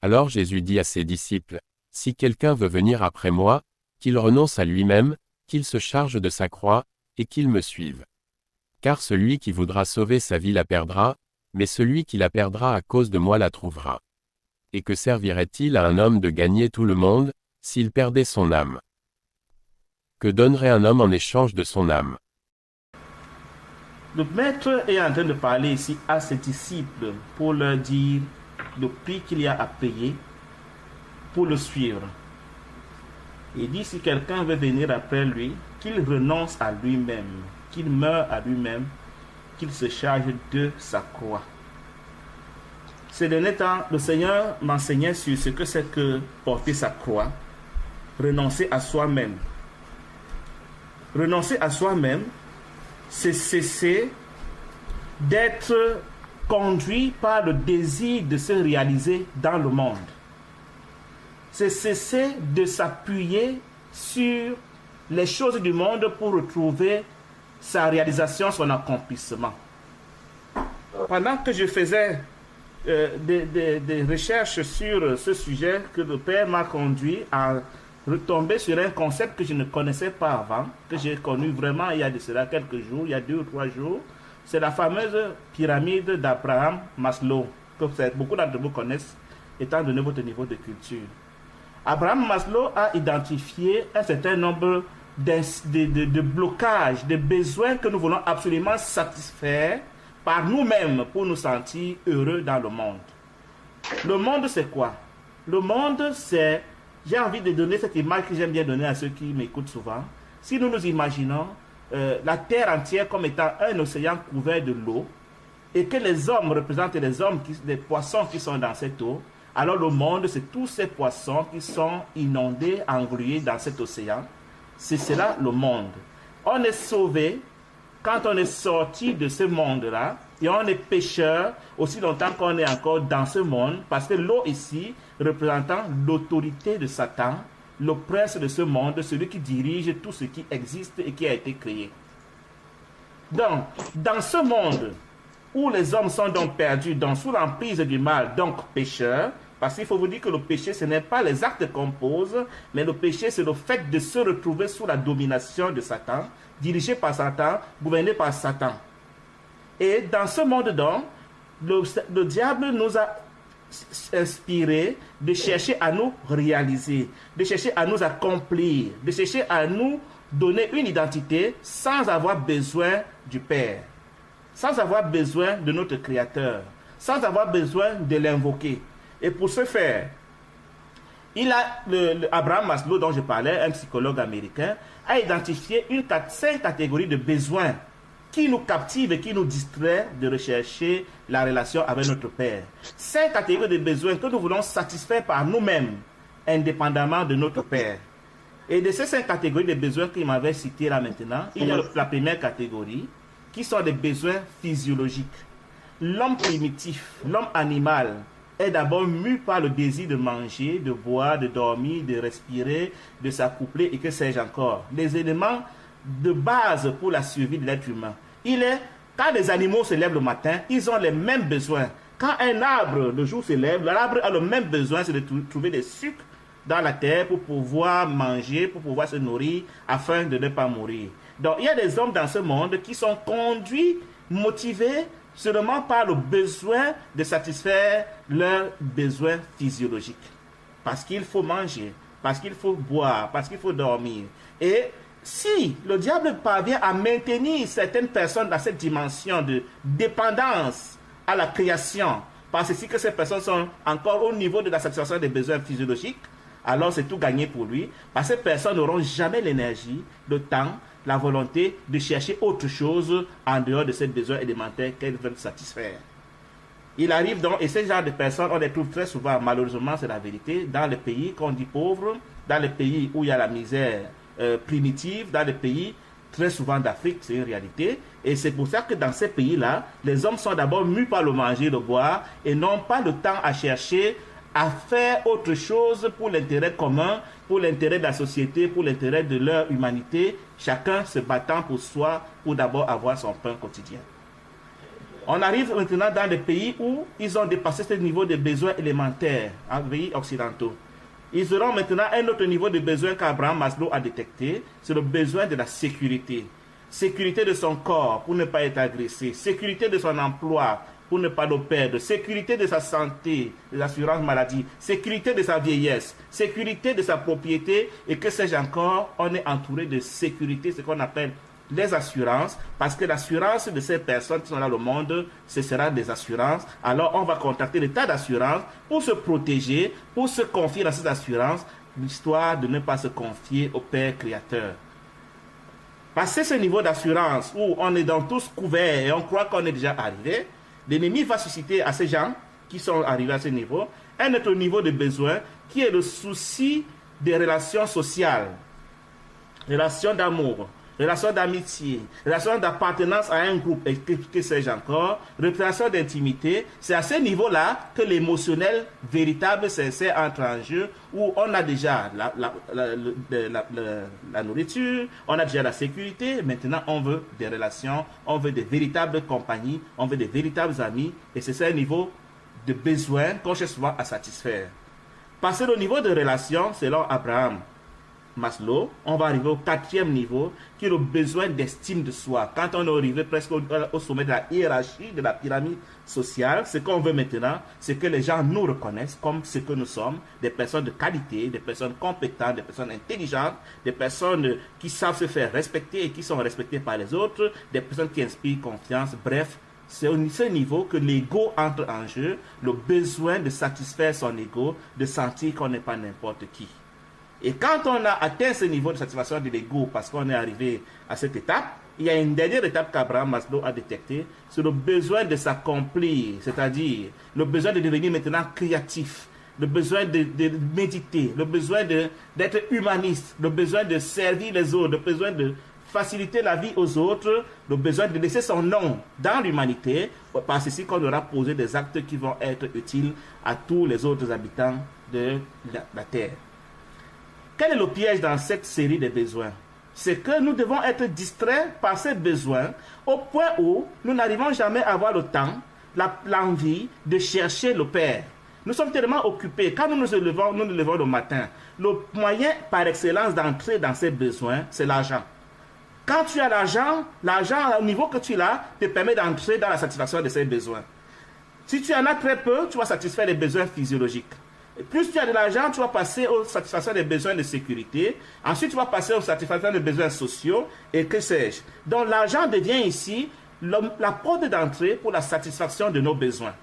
Alors Jésus dit à ses disciples, « Si quelqu'un veut venir après moi, qu'il renonce à lui-même, qu'il se charge de sa croix, et qu'il me suive. Car celui qui voudra sauver sa vie la perdra, mais celui qui la perdra à cause de moi la trouvera. Et que servirait-il à un homme de gagner tout le monde, s'il perdait son âme? Que donnerait un homme en échange de son âme? » Le maître est en train de parler ici à ses disciples pour leur dire le prix qu'il y a à payer pour le suivre. Il dit si quelqu'un veut venir après lui, qu'il renonce à lui-même, qu'il meure à lui-même, qu'il se charge de sa croix. Ces derniers temps, le Seigneur m'enseignait sur ce que c'est que porter sa croix, renoncer à soi-même. Renoncer à soi-même, c'est cesser d'être conduit par le désir de se réaliser dans le monde. C'est cesser de s'appuyer sur les choses du monde pour retrouver sa réalisation, son accomplissement. Pendant que je faisais des recherches sur ce sujet, que le Père m'a conduit à retomber sur un concept que je ne connaissais pas avant, que j'ai connu vraiment il y a de cela quelques jours, il y a 2 ou 3 jours. C'est la fameuse pyramide d'Abraham Maslow, que beaucoup d'entre vous connaissent, étant donné votre niveau de culture. Abraham Maslow a identifié un certain nombre de blocages, de besoins que nous voulons absolument satisfaire par nous-mêmes pour nous sentir heureux dans le monde. Le monde, c'est quoi? Le monde, c'est... J'ai envie de donner cette image que j'aime bien donner à ceux qui m'écoutent souvent. Si nous nous imaginons la terre entière comme étant un océan couvert de l'eau, et que les hommes représentent les poissons qui sont dans cette eau, alors le monde, c'est tous ces poissons qui sont inondés, englués dans cet océan. C'est cela le monde. On est sauvé quand on est sorti de ce monde-là, et on est pécheur aussi longtemps qu'on est encore dans ce monde, parce que l'eau ici, représentant l'autorité de Satan, le prince de ce monde, celui qui dirige tout ce qui existe et qui a été créé. Donc, dans ce monde où les hommes sont donc perdus, donc sous l'emprise du mal, donc pécheurs, parce qu'il faut vous dire que le péché, ce n'est pas les actes qu'on pose, mais le péché, c'est le fait de se retrouver sous la domination de Satan, dirigé par Satan, gouverné par Satan. Et dans ce monde donc, le diable nous a inspiré de chercher à nous réaliser, de chercher à nous accomplir, de chercher à nous donner une identité sans avoir besoin du Père, sans avoir besoin de notre Créateur, sans avoir besoin de l'invoquer. Et pour ce faire, il a Abraham Maslow, dont je parlais, un psychologue américain, a identifié 5 catégories de besoins qui nous captivent et qui nous distraient de rechercher la relation avec notre Père. 5 catégories de besoins que nous voulons satisfaire par nous-mêmes, indépendamment de notre Père. Et de ces 5 catégories de besoins qu'il m'avait citées là maintenant, il y a la première catégorie, qui sont des besoins physiologiques. L'homme primitif, l'homme animal, est d'abord mu par le désir de manger, de boire, de dormir, de respirer, de s'accoupler et que sais-je encore. Les éléments de base pour la survie de l'être humain. Quand les animaux se lèvent le matin, ils ont les mêmes besoins. Quand un arbre, le jour se lève, l'arbre a le même besoin, c'est de trouver des sucres dans la terre pour pouvoir manger, pour pouvoir se nourrir, afin de ne pas mourir. Donc, il y a des hommes dans ce monde qui sont conduits, motivés, seulement par le besoin de satisfaire leurs besoins physiologiques. Parce qu'il faut manger, parce qu'il faut boire, parce qu'il faut dormir. Et si le diable parvient à maintenir certaines personnes dans cette dimension de dépendance à la création, parce que ces personnes sont encore au niveau de la satisfaction des besoins physiologiques, alors c'est tout gagné pour lui, parce que ces personnes n'auront jamais l'énergie, le temps, la volonté de chercher autre chose en dehors de ces besoins élémentaires qu'elles veulent satisfaire. Il arrive donc, et ce genre de personnes, on les trouve très souvent, malheureusement c'est la vérité, dans les pays qu'on dit pauvres, dans les pays où il y a la misère primitive, dans les pays très souvent d'Afrique, c'est une réalité, et c'est pour ça que dans ces pays-là, les hommes sont d'abord mus par le manger, le boire, et n'ont pas le temps à chercher à faire autre chose pour l'intérêt commun, pour l'intérêt de la société, pour l'intérêt de leur humanité, chacun se battant pour soi, pour d'abord avoir son pain quotidien. On arrive maintenant dans des pays où ils ont dépassé ce niveau de besoins élémentaires, en pays occidentaux. Ils auront maintenant un autre niveau de besoin qu'Abraham Maslow a détecté, c'est le besoin de la sécurité. Sécurité de son corps pour ne pas être agressé, sécurité de son emploi pour ne pas le perdre, sécurité de sa santé, de l'assurance maladie, sécurité de sa vieillesse, sécurité de sa propriété, et que sais-je encore, on est entouré de sécurité, ce qu'on appelle les assurances, parce que l'assurance de ces personnes qui sont dans le monde, ce sera des assurances. Alors on va contacter l'état d'assurance pour se protéger, pour se confier dans ces assurances, l'histoire de ne pas se confier au Père Créateur. Passer ce niveau d'assurance où on est dans tous couverts et on croit qu'on est déjà arrivé, l'ennemi va susciter à ces gens qui sont arrivés à ce niveau un autre niveau de besoin qui est le souci des relations sociales, relations d'amour, relations d'amitié, relations d'appartenance à un groupe, et que sais-je encore, relations d'intimité. C'est à ce niveau-là que l'émotionnel véritable sincère entre en jeu, où on a déjà la nourriture, on a déjà la sécurité, maintenant on veut des relations, on veut des véritables compagnies, on veut des véritables amis, et c'est ce niveau de besoin qu'on cherche souvent à satisfaire. Passer au niveau de relation, selon Abraham Maslow, on va arriver au 4e niveau, qui est le besoin d'estime de soi. Quand on est arrivé presque au sommet de la hiérarchie, de la pyramide sociale, ce qu'on veut maintenant, c'est que les gens nous reconnaissent comme ce que nous sommes, des personnes de qualité, des personnes compétentes, des personnes intelligentes, des personnes qui savent se faire respecter et qui sont respectées par les autres, des personnes qui inspirent confiance. Bref, c'est au ce niveau que l'ego entre en jeu, le besoin de satisfaire son ego, de sentir qu'on n'est pas n'importe qui. Et quand on a atteint ce niveau de satisfaction de l'ego, parce qu'on est arrivé à cette étape, il y a une dernière étape qu'Abraham Maslow a détectée, c'est le besoin de s'accomplir, c'est-à-dire le besoin de devenir maintenant créatif, le besoin de méditer, le besoin d'être humaniste, le besoin de servir les autres, le besoin de faciliter la vie aux autres, le besoin de laisser son nom dans l'humanité, par ceci qu'on aura posé des actes qui vont être utiles à tous les autres habitants de la Terre. Quel est le piège dans cette série de besoins? C'est que nous devons être distraits par ces besoins au point où nous n'arrivons jamais à avoir le temps, l'envie de chercher le Père. Nous sommes tellement occupés. Quand nous nous levons le matin, le moyen par excellence d'entrer dans ces besoins, c'est l'argent. Quand tu as l'argent au niveau que tu l'as, te permet d'entrer dans la satisfaction de ces besoins. Si tu en as très peu, tu vas satisfaire les besoins physiologiques. Et plus tu as de l'argent, tu vas passer aux satisfactions des besoins de sécurité. Ensuite, tu vas passer aux satisfactions des besoins sociaux. Et que sais-je? Donc, l'argent devient ici la porte d'entrée pour la satisfaction de nos besoins.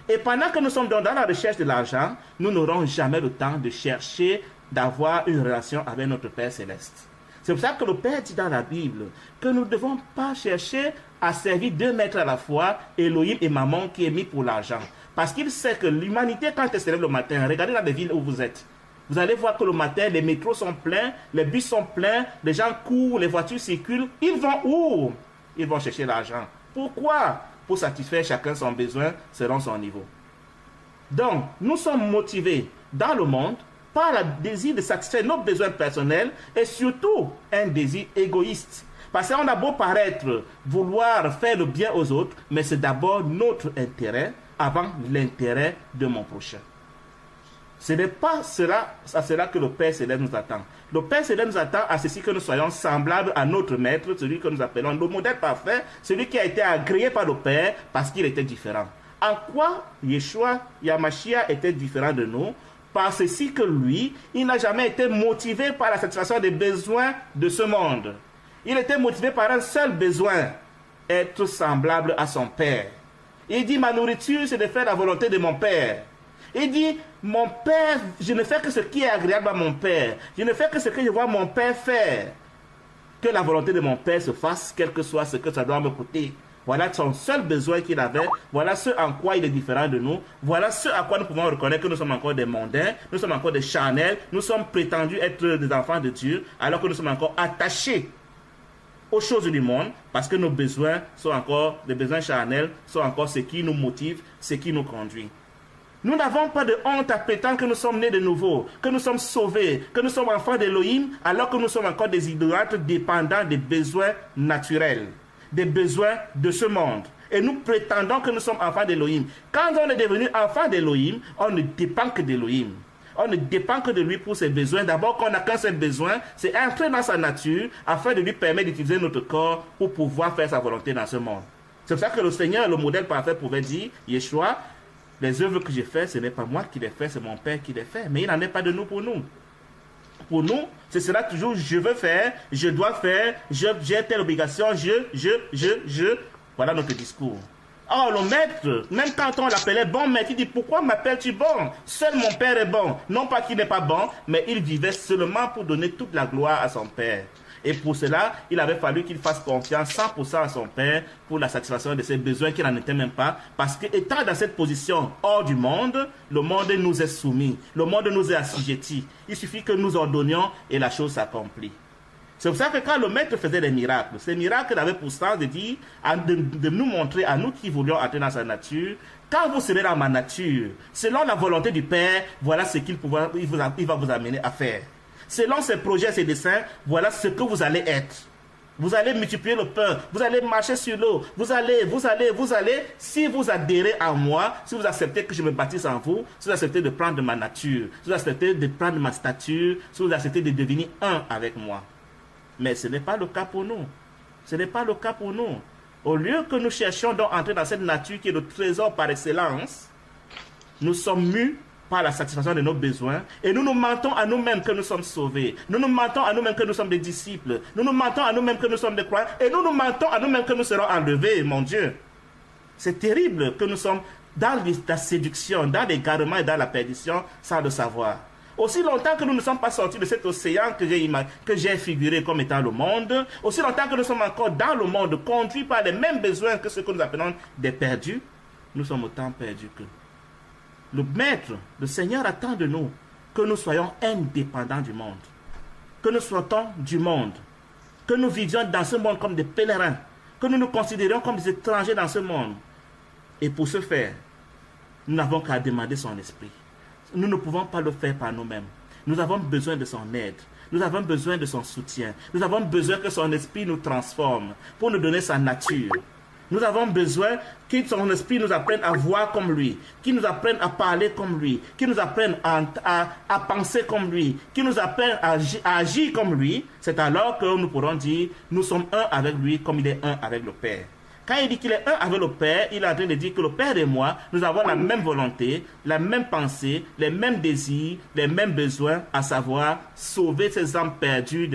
Et pendant que nous sommes dans la recherche de l'argent, nous n'aurons jamais le temps de chercher, d'avoir une relation avec notre Père Céleste. C'est pour ça que le Père dit dans la Bible que nous ne devons pas chercher à servir 2 maîtres à la fois, Elohim et Mammon, qui est mis pour l'argent. Parce qu'il sait que l'humanité, quand elle se lève le matin, regardez dans les villes où vous êtes. Vous allez voir que le matin, les métros sont pleins, les bus sont pleins, les gens courent, les voitures circulent. Ils vont où? Ils vont chercher l'argent. Pourquoi? Pour satisfaire chacun son besoin selon son niveau. Donc, nous sommes motivés dans le monde par le désir de satisfaire nos besoins personnels et surtout un désir égoïste. Parce qu'on a beau paraître vouloir faire le bien aux autres, mais c'est d'abord notre intérêt avant l'intérêt de mon prochain. Ce n'est pas à cela que le Père Céleste nous attend. Le Père Céleste nous attend à ceci que nous soyons semblables à notre Maître, celui que nous appelons le modèle parfait, celui qui a été agréé par le Père parce qu'il était différent. En quoi Yeshua, Yamashia était différent de nous? Par ceci que lui, il n'a jamais été motivé par la satisfaction des besoins de ce monde. Il était motivé par un seul besoin, être semblable à son Père. Il dit, ma nourriture, c'est de faire la volonté de mon Père. Il dit, mon Père, je ne fais que ce qui est agréable à mon Père. Je ne fais que ce que je vois mon Père faire. Que la volonté de mon Père se fasse, quel que soit ce que ça doit me coûter. Voilà son seul besoin qu'il avait. Voilà ce en quoi il est différent de nous. Voilà ce à quoi nous pouvons reconnaître que nous sommes encore des mondains. Nous sommes encore des charnels. Nous sommes prétendus être des enfants de Dieu. Alors que nous sommes encore attachés aux choses du monde, parce que nos besoins sont encore, les besoins charnels, sont encore ce qui nous motive, ce qui nous conduit. Nous n'avons pas de honte à prétendre que nous sommes nés de nouveau, que nous sommes sauvés, que nous sommes enfants d'Elohim, alors que nous sommes encore des idolâtres dépendants des besoins naturels. des besoins de ce monde. Et nous prétendons que nous sommes enfants d'Élohim. Quand on est devenu enfant d'Élohim, on ne dépend que d'Élohim. On ne dépend que de lui pour ses besoins. D'abord, qu'on n'a qu'un seul besoin, c'est entrer dans sa nature afin de lui permettre d'utiliser notre corps pour pouvoir faire sa volonté dans ce monde. C'est pour ça que le Seigneur, le modèle parfait, pouvait dire, Yeshua, les œuvres que j'ai faites, ce n'est pas moi qui les fais, c'est mon Père qui les fait. Mais il n'en est pas de nous pour nous. Pour nous, ce sera toujours je veux faire, je dois faire, j'ai telle obligation, je. Voilà notre discours. Or, le maître, même quand on l'appelait bon maître, il dit pourquoi m'appelles-tu bon? Seul mon Père est bon. Non pas qu'il n'est pas bon, mais il vivait seulement pour donner toute la gloire à son Père. Et pour cela, il avait fallu qu'il fasse confiance 100% à son Père pour la satisfaction de ses besoins qu'il n'en était même pas. Parce que étant dans cette position hors du monde, le monde nous est soumis, le monde nous est assujetti. Il suffit que nous ordonnions et la chose s'accomplit. C'est pour ça que quand le maître faisait des miracles, ces miracles avaient pour sens de dire, de nous montrer à nous qui voulions entrer dans sa nature, quand vous serez dans ma nature, selon la volonté du Père, voilà ce qu'il va vous amener à faire. Selon ses projets, ses desseins, voilà ce que vous allez être. Vous allez multiplier le pain, vous allez marcher sur l'eau, vous allez, si vous adhérez à moi, si vous acceptez que je me baptise en vous, si vous acceptez de prendre ma nature, si vous acceptez de prendre ma stature, si vous acceptez de devenir un avec moi. Mais ce n'est pas le cas pour nous. Ce n'est pas le cas pour nous. Au lieu que nous cherchions donc à entrer dans cette nature qui est le trésor par excellence, nous sommes mus par la satisfaction de nos besoins et nous nous mentons à nous-mêmes que nous sommes sauvés. Nous nous mentons à nous-mêmes que nous sommes des disciples. Nous nous mentons à nous-mêmes que nous sommes des croyants et nous nous mentons à nous-mêmes que nous serons enlevés, mon Dieu. C'est terrible que nous sommes dans la séduction, dans l'égarement et dans la perdition sans le savoir. Aussi longtemps que nous ne sommes pas sortis de cet océan que j'ai figuré comme étant le monde, aussi longtemps que nous sommes encore dans le monde, conduits par les mêmes besoins que ceux que nous appelons des perdus, nous sommes autant perdus qu'eux. Le Maître, le Seigneur attend de nous que nous soyons indépendants du monde, que nous sortons du monde, que nous vivions dans ce monde comme des pèlerins, que nous nous considérions comme des étrangers dans ce monde. Et pour ce faire, nous n'avons qu'à demander son esprit. Nous ne pouvons pas le faire par nous-mêmes. Nous avons besoin de son aide. Nous avons besoin de son soutien. Nous avons besoin que son esprit nous transforme pour nous donner sa nature. Nous avons besoin que son esprit nous apprenne à voir comme lui, qu'il nous apprenne à parler comme lui, qu'il nous apprenne à penser comme lui, qu'il nous apprenne à agir comme lui. C'est alors que nous pourrons dire, nous sommes un avec lui comme il est un avec le Père. Quand il dit qu'il est un avec le Père, il est en train de dire que le Père et moi, nous avons la même volonté, la même pensée, les mêmes désirs, les mêmes besoins, à savoir sauver ces âmes perdues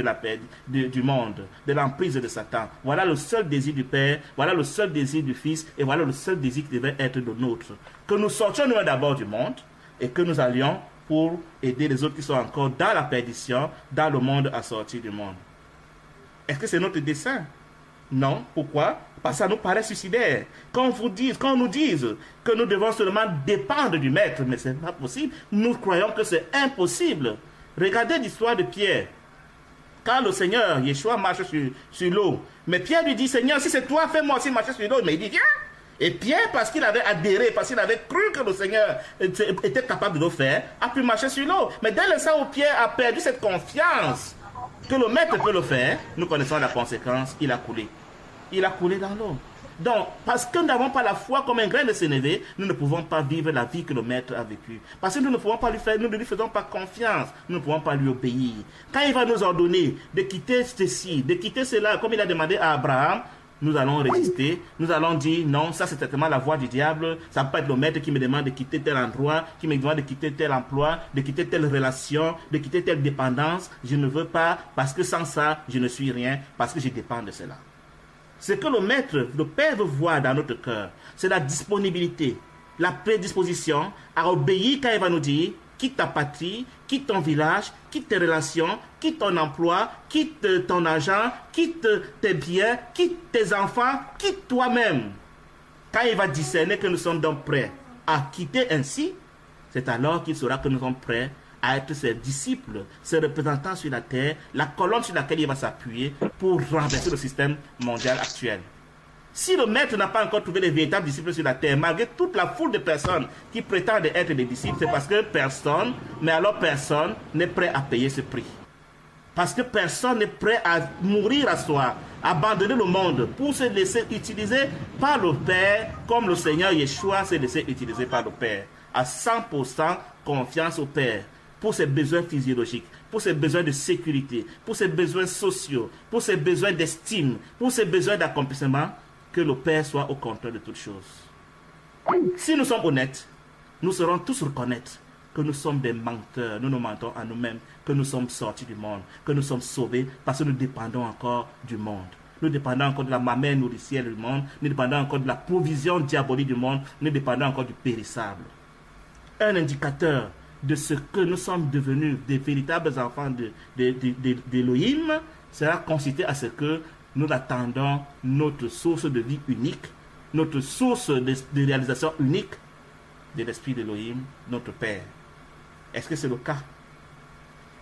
du monde, de l'emprise de Satan. Voilà le seul désir du Père, voilà le seul désir du Fils, et voilà le seul désir qui devait être le nôtre. Que nous sortions nous d'abord du monde, et que nous allions pour aider les autres qui sont encore dans la perdition, dans le monde à sortir du monde. Est-ce que c'est notre dessein? Non. Pourquoi? Parce que ça nous paraît suicidaire. Quand on nous dise que nous devons seulement dépendre du Maître, mais ce n'est pas possible. Nous croyons que c'est impossible. Regardez l'histoire de Pierre. Quand le Seigneur, Yeshua, marche sur l'eau, mais Pierre lui dit, Seigneur, si c'est toi, fais-moi aussi marcher sur l'eau. Mais il dit, viens. Et Pierre, parce qu'il avait adhéré, parce qu'il avait cru que le Seigneur était capable de le faire, a pu marcher sur l'eau. Mais dès l'instant où Pierre a perdu cette confiance que le Maître peut le faire, nous connaissons la conséquence, il a coulé. Il a coulé dans l'eau. Donc, parce que nous n'avons pas la foi comme un grain de sénévé, nous ne pouvons pas vivre la vie que le Maître a vécue. Parce que nous ne pouvons pas lui faire, nous ne lui faisons pas confiance, nous ne pouvons pas lui obéir. Quand il va nous ordonner de quitter ceci, de quitter cela, comme il a demandé à Abraham, nous allons résister, nous allons dire non, ça c'est certainement la voie du diable, ça peut être le Maître qui me demande de quitter tel endroit, qui me demande de quitter tel emploi, de quitter telle relation, de quitter telle dépendance, je ne veux pas, parce que sans ça, je ne suis rien, parce que je dépends de cela. Ce que le Maître, le Père veut voir dans notre cœur, c'est la disponibilité, la prédisposition à obéir quand il va nous dire quitte ta patrie, quitte ton village, quitte tes relations, quitte ton emploi, quitte ton argent, quitte tes biens, quitte tes enfants, quitte toi-même. Quand il va discerner que nous sommes donc prêts à quitter ainsi, c'est alors qu'il saura que nous sommes prêts à être ses disciples, ses représentants sur la terre, la colonne sur laquelle il va s'appuyer pour renverser le système mondial actuel. Si le Maître n'a pas encore trouvé les véritables disciples sur la terre, malgré toute la foule de personnes qui prétendent être des disciples, c'est parce que personne, mais alors personne, n'est prêt à payer ce prix. Parce que personne n'est prêt à mourir à soi, abandonner le monde pour se laisser utiliser par le Père, comme le Seigneur Yeshua s'est laissé utiliser par le Père. À 100% confiance au Père pour ses besoins physiologiques, pour ses besoins de sécurité, pour ses besoins sociaux, pour ses besoins d'estime, pour ses besoins d'accomplissement, que le Père soit au contrôle de toutes choses. Si nous sommes honnêtes, nous saurons tous reconnaître que nous sommes des menteurs, nous nous mentons à nous-mêmes, que nous sommes sortis du monde, que nous sommes sauvés parce que nous dépendons encore du monde. Nous dépendons encore de la mamelle nourricière du monde, nous dépendons encore de la provision diabolique du monde, nous dépendons encore du périssable. Un indicateur de ce que nous sommes devenus des véritables enfants d'Élohim sera constitué à ce que nous attendons notre source de vie unique, notre source de réalisation unique de l'Esprit d'Élohim, notre Père. Est-ce que c'est le cas?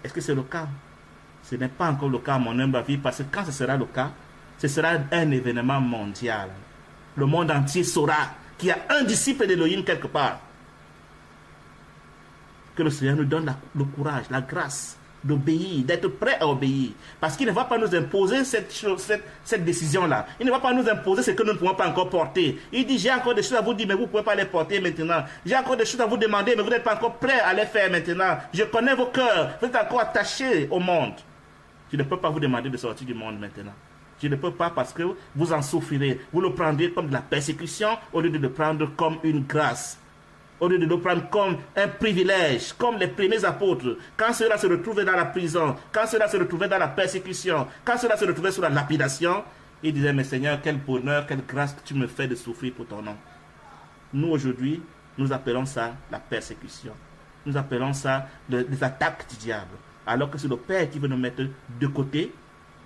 Est-ce que c'est le cas? Ce n'est pas encore le cas à mon humble avis, parce que quand ce sera le cas, ce sera un événement mondial. Le monde entier saura qu'il y a un disciple d'Élohim quelque part. Que le Seigneur nous donne le courage, la grâce d'obéir, d'être prêt à obéir. Parce qu'il ne va pas nous imposer cette décision-là. Il ne va pas nous imposer ce que nous ne pouvons pas encore porter. Il dit, j'ai encore des choses à vous dire, mais vous ne pouvez pas les porter maintenant. J'ai encore des choses à vous demander, mais vous n'êtes pas encore prêt à les faire maintenant. Je connais vos cœurs. Vous êtes encore attachés au monde. Je ne peux pas vous demander de sortir du monde maintenant. Je ne peux pas, parce que vous en souffrirez. Vous le prendrez comme de la persécution au lieu de le prendre comme une grâce. Au lieu de le prendre comme un privilège, comme les premiers apôtres, quand ceux-là se retrouvaient dans la prison, quand ceux-là se retrouvaient dans la persécution, quand ceux-là se retrouvaient sous la lapidation, ils disaient, mais Seigneur, quel bonheur, quelle grâce que tu me fais de souffrir pour ton nom. Nous, aujourd'hui, nous appelons ça la persécution. Nous appelons ça les attaques du diable. Alors que c'est le Père qui veut nous mettre de côté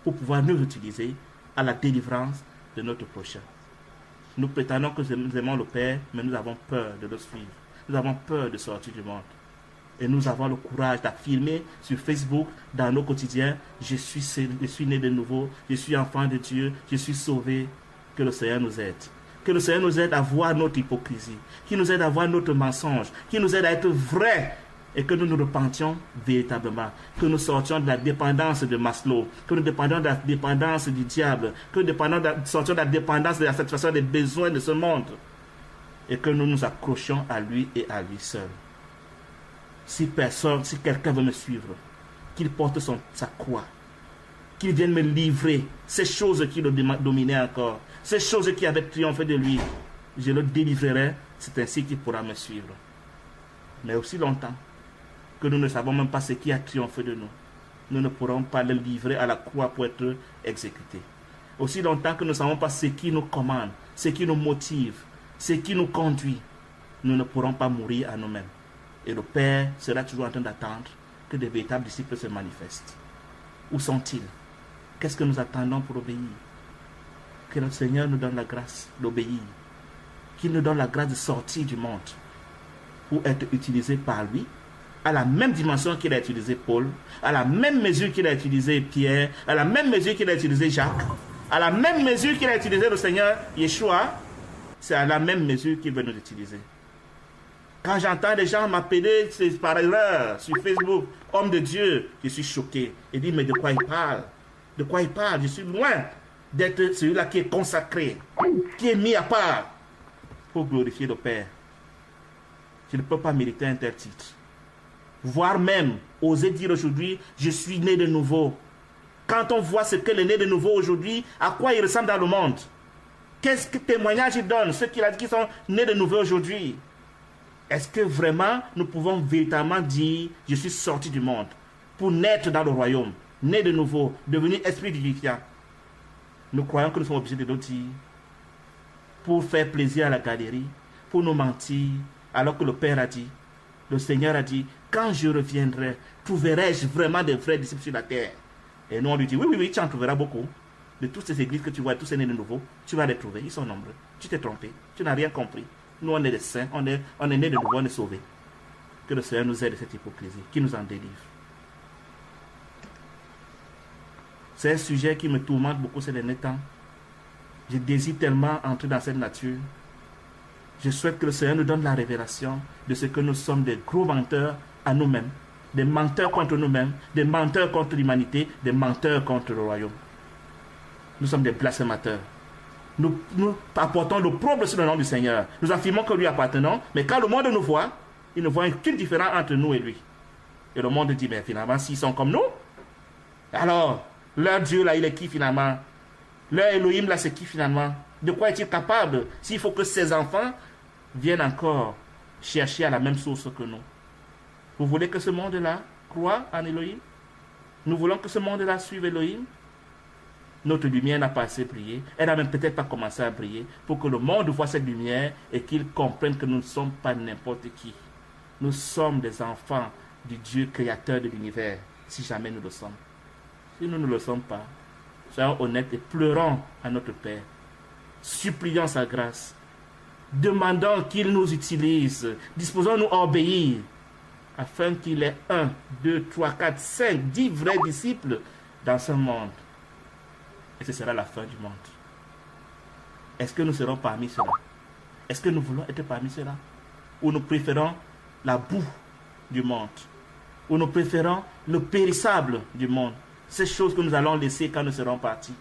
pour pouvoir nous utiliser à la délivrance de notre prochain. Nous prétendons que nous aimons le Père, mais nous avons peur de le suivre. Nous avons peur de sortir du monde. Et nous avons le courage d'affirmer sur Facebook, dans nos quotidiens, je suis né de nouveau, je suis enfant de Dieu, je suis sauvé. Que le Seigneur nous aide. Que le Seigneur nous aide à voir notre hypocrisie, qu'il nous aide à voir notre mensonge, qu'il nous aide à être vrais et que nous nous repentions véritablement, que nous sortions de la dépendance de Maslow, que nous dépendions de la dépendance du diable, que nous sortions de la dépendance de la satisfaction des besoins de ce monde et que nous nous accrochions à lui et à lui seul. Si quelqu'un veut me suivre, qu'il porte sa croix, qu'il vienne me livrer ces choses qui le dominaient encore, ces choses qui avaient triomphé de lui, je le délivrerai, c'est ainsi qu'il pourra me suivre. Mais aussi longtemps que nous ne savons même pas ce qui a triomphé de nous, nous ne pourrons pas le livrer à la croix pour être exécuté. Aussi longtemps que nous ne savons pas ce qui nous commande, ce qui nous motive, ce qui nous conduit, nous ne pourrons pas mourir à nous-mêmes. Et le Père sera toujours en train d'attendre que de véritables disciples se manifestent. Où sont-ils? Qu'est-ce que nous attendons pour obéir? Que le Seigneur nous donne la grâce d'obéir. Qu'il nous donne la grâce de sortir du monde pour être utilisé par lui, à la même dimension qu'il a utilisé Paul, à la même mesure qu'il a utilisé Pierre, à la même mesure qu'il a utilisé Jacques, à la même mesure qu'il a utilisé le Seigneur Yeshua, c'est à la même mesure qu'il veut nous utiliser. Quand j'entends des gens m'appeler par erreur sur Facebook, homme de Dieu, je suis choqué. Et dis, mais de quoi il parle? De quoi il parle? Je suis loin d'être celui-là qui est consacré, qui est mis à part pour glorifier le Père. Je ne peux pas mériter un tel titre. Voire même oser dire aujourd'hui, je suis né de nouveau. Quand on voit ce que le né de nouveau aujourd'hui, à quoi il ressemble dans le monde, qu'est-ce que témoignage il donne, ceux qui sont nés de nouveau aujourd'hui? Est-ce que vraiment nous pouvons véritablement dire, je suis sorti du monde pour naître dans le royaume, né de nouveau, devenu esprit vivifiant? Nous croyons que nous sommes obligés de le dire pour faire plaisir à la galerie, pour nous mentir, alors que le Père a dit, le Seigneur a dit, quand je reviendrai, trouverai-je vraiment des vrais disciples sur la terre? Et nous on lui dit, oui, tu en trouveras beaucoup. De toutes ces églises que tu vois, tous ces nés de nouveau, tu vas les trouver, ils sont nombreux. Tu t'es trompé, tu n'as rien compris. Nous on est des saints, on est nés de nouveau, on est sauvés. Que le Seigneur nous aide de cette hypocrisie, qu'il nous en délivre. C'est un sujet qui me tourmente beaucoup ces derniers temps. Je désire tellement entrer dans cette nature. Je souhaite que le Seigneur nous donne la révélation de ce que nous sommes, des gros menteurs à nous-mêmes, des menteurs contre nous-mêmes, des menteurs contre l'humanité, des menteurs contre le royaume. Nous sommes des blasphémateurs. Nous apportons l'opprobre sur le nom du Seigneur. Nous affirmons que lui appartenons, mais quand le monde nous voit, il ne voit aucune différence entre nous et lui. Et le monde dit, mais finalement, s'ils sont comme nous, alors, leur Dieu là, il est qui finalement? Leur Elohim là, c'est qui finalement? De quoi est-il capable s'il faut que ses enfants viennent encore chercher à la même source que nous? Vous voulez que ce monde-là croie en Elohim? Nous voulons que ce monde-là suive Elohim? Notre lumière n'a pas assez brillé. Elle n'a même peut-être pas commencé à briller pour que le monde voit cette lumière et qu'il comprenne que nous ne sommes pas n'importe qui. Nous sommes des enfants du Dieu créateur de l'univers, si jamais nous le sommes. Si nous ne le sommes pas, soyons honnêtes et pleurons à notre Père. Supplions sa grâce. Demandons qu'il nous utilise. Disposons-nous à obéir afin qu'il ait 1, 2, 3, 4, 5, 10 vrais disciples dans ce monde. Et ce sera la fin du monde. Est-ce que nous serons parmi ceux-là? Est-ce que nous voulons être parmi ceux-là? Ou nous préférons la boue du monde? Ou nous préférons le périssable du monde? Ces choses que nous allons laisser quand nous serons partis.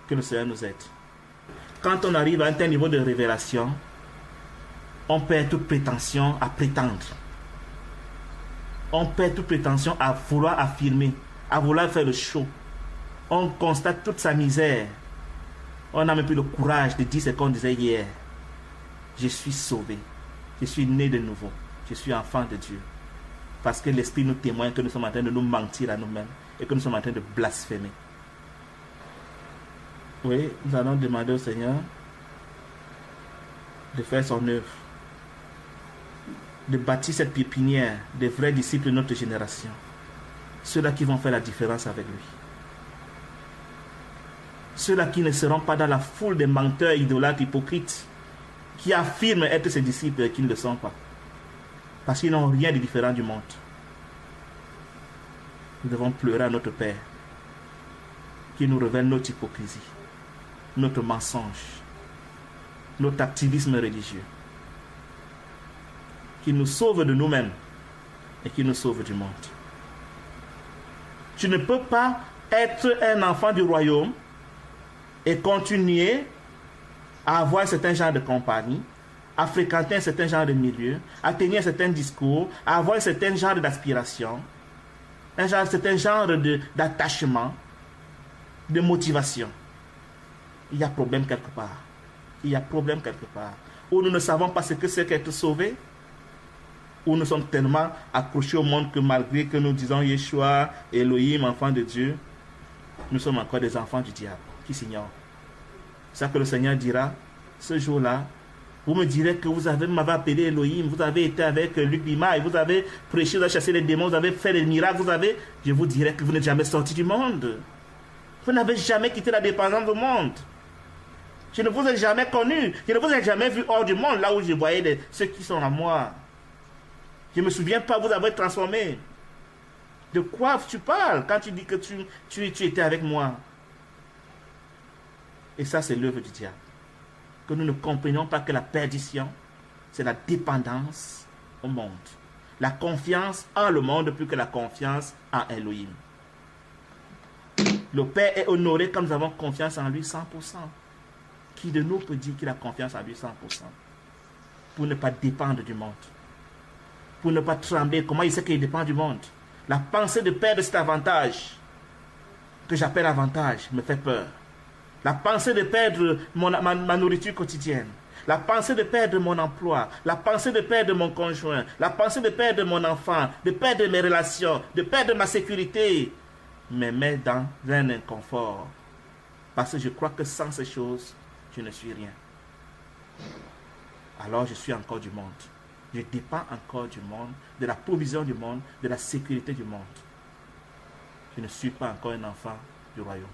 Que le Seigneur nous aide. Quand on arrive à un tel niveau de révélation, on perd toute prétention à prétendre. On perd toute prétention à vouloir affirmer, à vouloir faire le show. On constate toute sa misère. On n'a même plus le courage de dire ce qu'on disait hier. Je suis sauvé. Je suis né de nouveau. Je suis enfant de Dieu. Parce que l'Esprit nous témoigne que nous sommes en train de nous mentir à nous-mêmes et que nous sommes en train de blasphémer. Oui, nous allons demander au Seigneur de faire son œuvre, de bâtir cette pépinière des vrais disciples de notre génération, ceux-là qui vont faire la différence avec lui. Ceux-là qui ne seront pas dans la foule des menteurs, idolâtres, hypocrites, qui affirment être ses disciples et qui ne le sont pas. Parce qu'ils n'ont rien de différent du monde. Nous devons pleurer à notre Père, qui nous révèle notre hypocrisie, notre mensonge, notre activisme religieux, qui nous sauve de nous-mêmes et qui nous sauve du monde. Tu ne peux pas être un enfant du royaume et continuer à avoir un certain genre de compagnie, à fréquenter un certain genre de milieu, à tenir un certain discours, à avoir un certain genre d'aspiration, un certain genre d'attachement, de motivation. Il y a problème quelque part. Il y a problème quelque part. Ou nous ne savons pas ce que c'est qu'être sauvé, ou nous sommes tellement accrochés au monde que malgré que nous disons Yeshua, Elohim, enfant de Dieu, nous sommes encore des enfants du diable qui s'ignorent. C'est ça que le Seigneur dira ce jour-là. Vous me direz que vous m'avez appelé Elohim, vous avez été avec Luc Bima, et vous avez prêché, vous avez chassé les démons, vous avez fait des miracles, je vous dirai que vous n'êtes jamais sorti du monde. Vous n'avez jamais quitté la dépendance du monde. Je ne vous ai jamais connu, je ne vous ai jamais vu hors du monde, là où je voyais ceux qui sont à moi. Je ne me souviens pas vous avoir transformé. De quoi tu parles quand tu dis que tu étais avec moi? Et ça, c'est l'œuvre du diable. Que nous ne comprenions pas que la perdition, c'est la dépendance au monde. La confiance en le monde plus que la confiance en Elohim. Le Père est honoré quand nous avons confiance en lui 100%. Qui de nous peut dire qu'il a confiance en lui 100%? Pour ne pas dépendre du monde. Pour ne pas trembler. Comment il sait qu'il dépend du monde? La pensée de perdre cet avantage, que j'appelle avantage, me fait peur. La pensée de perdre ma nourriture quotidienne. La pensée de perdre mon emploi. La pensée de perdre mon conjoint. La pensée de perdre mon enfant. De perdre mes relations. De perdre ma sécurité. Me met dans un inconfort. Parce que je crois que sans ces choses, je ne suis rien. Alors je suis encore du monde. Je dépends encore du monde, de la provision du monde, de la sécurité du monde. Je ne suis pas encore un enfant du royaume.